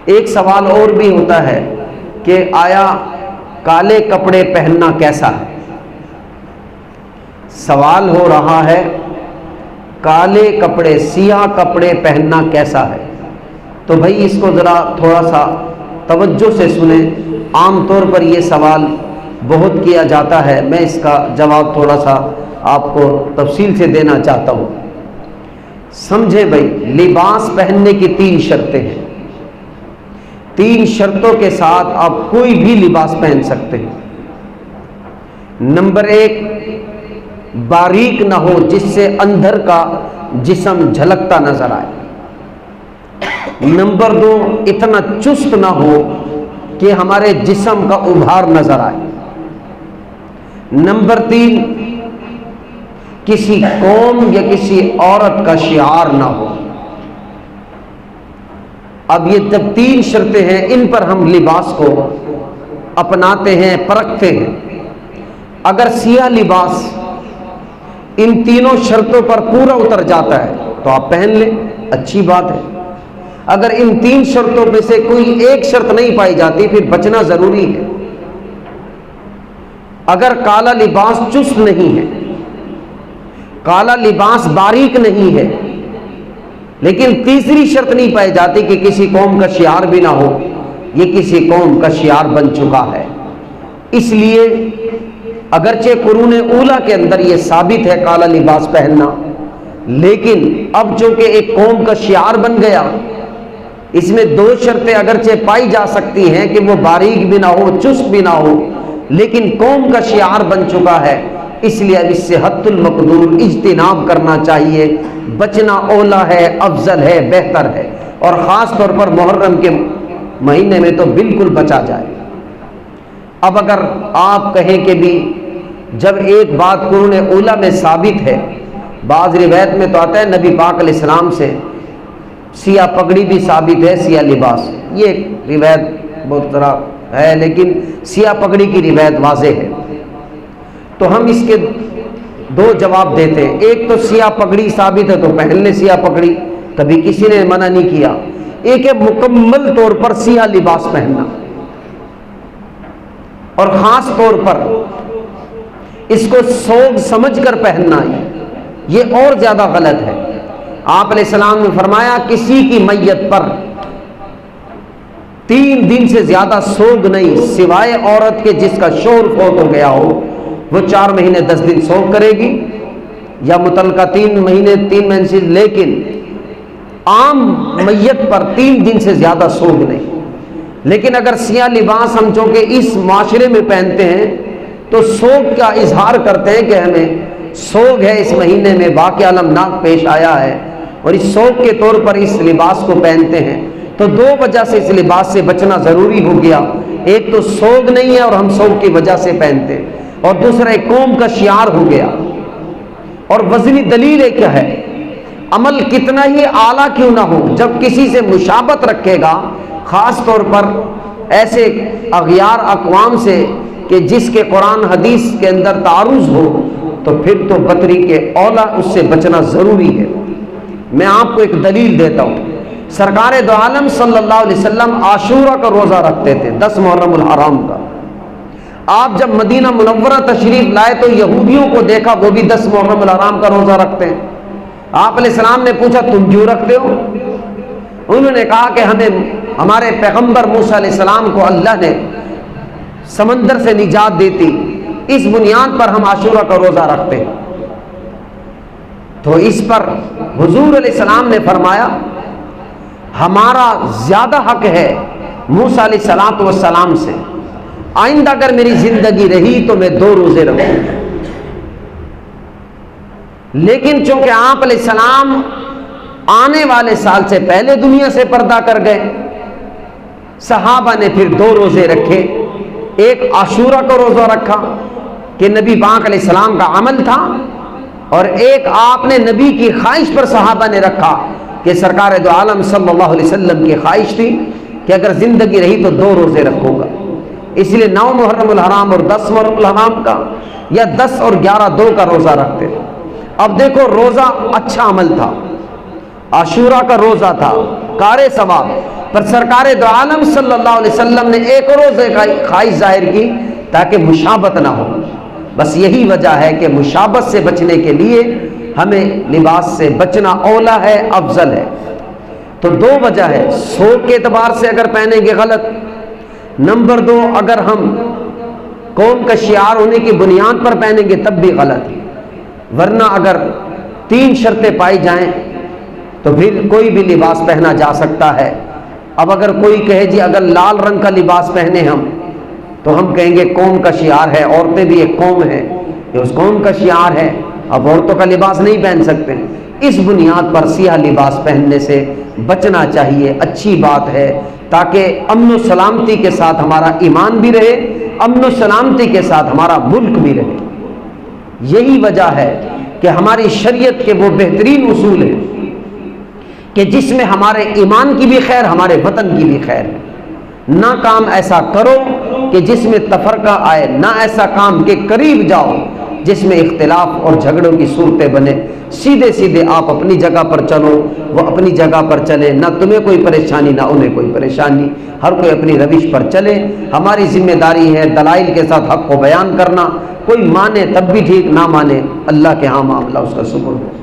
ایک سوال اور بھی ہوتا ہے کہ آیا کالے کپڑے پہننا کیسا ہے؟ سوال ہو رہا ہے کالے کپڑے، سیاہ کپڑے پہننا کیسا ہے؟ تو بھائی اس کو ذرا تھوڑا سا توجہ سے سنیں۔ عام طور پر یہ سوال بہت کیا جاتا ہے، میں اس کا جواب تھوڑا سا آپ کو تفصیل سے دینا چاہتا ہوں۔ سمجھیں بھائی، لباس پہننے کی 3 شرطیں ہیں۔ 3 شرطوں کے ساتھ آپ کوئی بھی لباس پہن سکتے ہیں۔ نمبر 1، باریک نہ ہو جس سے اندر کا جسم جھلکتا نظر آئے۔ نمبر 2، اتنا چست نہ ہو کہ ہمارے جسم کا ابھار نظر آئے۔ نمبر 3، کسی قوم یا کسی عورت کا شعار نہ ہو۔ اب یہ جب 3 شرطیں ہیں، ان پر ہم لباس کو اپناتے ہیں، پرکھتے ہیں۔ اگر سیاہ لباس ان تینوں شرطوں پر پورا اتر جاتا ہے تو آپ پہن لیں، اچھی بات ہے۔ اگر ان 3 شرطوں میں سے کوئی ایک شرط نہیں پائی جاتی پھر بچنا ضروری ہے۔ اگر کالا لباس چست نہیں ہے، کالا لباس باریک نہیں ہے، لیکن تیسری شرط نہیں پائی جاتی کہ کسی قوم کا شعار بھی نہ ہو، یہ کسی قوم کا شعار بن چکا ہے۔ اس لیے اگرچہ قرون اولیٰ کے اندر یہ ثابت ہے کالا لباس پہننا، لیکن اب چونکہ ایک قوم کا شعار بن گیا، اس میں 2 شرطیں اگرچہ پائی جا سکتی ہیں کہ وہ باریک بھی نہ ہو، چست بھی نہ ہو، لیکن قوم کا شعار بن چکا ہے، اس لیے اب اس سے حد المقدور اجتناب کرنا چاہیے، بچنا اولا ہے، افضل ہے، بہتر ہے، اور خاص طور پر محرم کے مہینے میں تو بالکل بچا جائے۔ اب اگر آپ کہیں کہ بھی جب ایک بات قرون اولیٰ میں ثابت ہے، بعض روایت میں تو آتا ہے نبی پاک علیہ السلام سے سیاہ پگڑی بھی ثابت ہے، سیاہ لباس، یہ روایت بہت طرح ہے، لیکن سیاہ پگڑی کی روایت واضح ہے۔ تو ہم اس کے 2 جواب دیتے ہیں۔ ایک تو سیاہ پگڑی ثابت ہے تو پہن لیں سیاہ پگڑی، کبھی کسی نے منع نہیں کیا۔ ایک ہے مکمل طور پر سیاہ لباس پہننا، اور خاص طور پر اس کو سوگ سمجھ کر پہننا، یہ اور زیادہ غلط ہے۔ آپ علیہ السلام نے فرمایا کسی کی میت پر 3 دن سے زیادہ سوگ نہیں، سوائے عورت کے جس کا شوہر فوت ہو گیا ہو، وہ 4 مہینے 10 دن سوگ کرے گی، یا متعلقہ 3 مہینے 3 مہینے، لیکن عام میت پر 3 دن سے زیادہ سوگ نہیں۔ لیکن اگر سیاہ لباس ہم چونکہ اس معاشرے میں پہنتے ہیں تو سوگ کا اظہار کرتے ہیں کہ ہمیں سوگ ہے، اس مہینے میں واقعہ المناک پیش آیا ہے، اور اس سوگ کے طور پر اس لباس کو پہنتے ہیں، تو 2 وجہ سے اس لباس سے بچنا ضروری ہو گیا۔ ایک تو سوگ نہیں ہے اور ہم سوگ کی وجہ سے پہنتے، اور دوسرا ایک قوم کا شعار ہو گیا۔ اور وزنی دلیل ایک ہے، عمل کتنا ہی اعلیٰ کیوں نہ ہو، جب کسی سے مشابہت رکھے گا، خاص طور پر ایسے اغیار اقوام سے کہ جس کے قرآن حدیث کے اندر تعارض ہو، تو پھر تو بطری کے اولا اس سے بچنا ضروری ہے۔ میں آپ کو ایک دلیل دیتا ہوں۔ سرکار دو عالم صلی اللہ علیہ وسلم عاشورہ کا روزہ رکھتے تھے، 10 محرم الحرام کا۔ آپ جب مدینہ منورہ تشریف لائے تو یہودیوں کو دیکھا وہ بھی 10 محرم الحرام کا روزہ رکھتے ہیں۔ آپ علیہ السلام نے پوچھا تم کیوں رکھتے ہو؟ انہوں نے کہا کہ ہمیں ہمارے پیغمبر موسیٰ علیہ السلام کو اللہ نے سمندر سے نجات دی تھی، اس بنیاد پر ہم عاشورہ کا روزہ رکھتے ہیں۔ تو اس پر حضور علیہ السلام نے فرمایا ہمارا زیادہ حق ہے موسیٰ علیہ السلام سے، آئندہ اگر میری زندگی رہی تو میں 2 روزے رکھوں گا۔ لیکن چونکہ آپ علیہ السلام آنے والے سال سے پہلے دنیا سے پردہ کر گئے، صحابہ نے پھر 2 روزے رکھے۔ ایک عاشورہ کا روزہ رکھا کہ نبی پاک علیہ السلام کا عمل تھا، اور ایک آپ نے نبی کی خواہش پر صحابہ نے رکھا کہ سرکار دو عالم صلی اللہ علیہ وسلم کی خواہش تھی کہ اگر زندگی رہی تو 2 روزے رکھوں گا، اس لیے 9 محرم الحرام اور 10 محرم الحرام کا، یا 10 اور 11 2 کا روزہ رکھتے تھے۔ اب دیکھو روزہ اچھا عمل تھا، عاشورہ کا روزہ تھا، کار ثواب، پر سرکار دو عالم صلی اللہ علیہ وسلم نے ایک روزے کا خواہش ظاہر کی تاکہ مشابت نہ ہو۔ بس یہی وجہ ہے کہ مشابت سے بچنے کے لیے ہمیں لباس سے بچنا اولا ہے، افضل ہے۔ تو دو وجہ ہے، سوگ کے اعتبار سے اگر پہنیں گے غلط، نمبر دو اگر ہم قوم کا شعار ہونے کی بنیاد پر پہنیں گے تب بھی غلط ہے۔ ورنہ اگر تین شرطیں پائی جائیں تو پھر کوئی بھی لباس پہنا جا سکتا ہے۔ اب اگر کوئی کہے جی اگر لال رنگ کا لباس پہنے ہم تو ہم کہیں گے قوم کا شعار ہے، عورتیں بھی ایک قوم ہے، یہ اس قوم کا شعار ہے، اب عورتوں کا لباس نہیں پہن سکتے۔ اس بنیاد پر سیاہ لباس پہننے سے بچنا چاہیے، اچھی بات ہے، تاکہ امن و سلامتی کے ساتھ ہمارا ایمان بھی رہے، امن و سلامتی کے ساتھ ہمارا ملک بھی رہے۔ یہی وجہ ہے کہ ہماری شریعت کے وہ بہترین اصول ہیں کہ جس میں ہمارے ایمان کی بھی خیر، ہمارے وطن کی بھی خیر ہے۔ نہ کام ایسا کرو کہ جس میں تفرقہ آئے، نہ ایسا کام کہ قریب جاؤ جس میں اختلاف اور جھگڑوں کی صورتیں بنے۔ سیدھے سیدھے آپ اپنی جگہ پر چلو، وہ اپنی جگہ پر چلے، نہ تمہیں کوئی پریشانی نہ انہیں کوئی پریشانی، ہر کوئی اپنی روش پر چلے۔ ہماری ذمہ داری ہے دلائل کے ساتھ حق کو بیان کرنا، کوئی مانے تب بھی ٹھیک، نہ مانے اللہ کے ہاں معاملہ اس کا سپرد ہے۔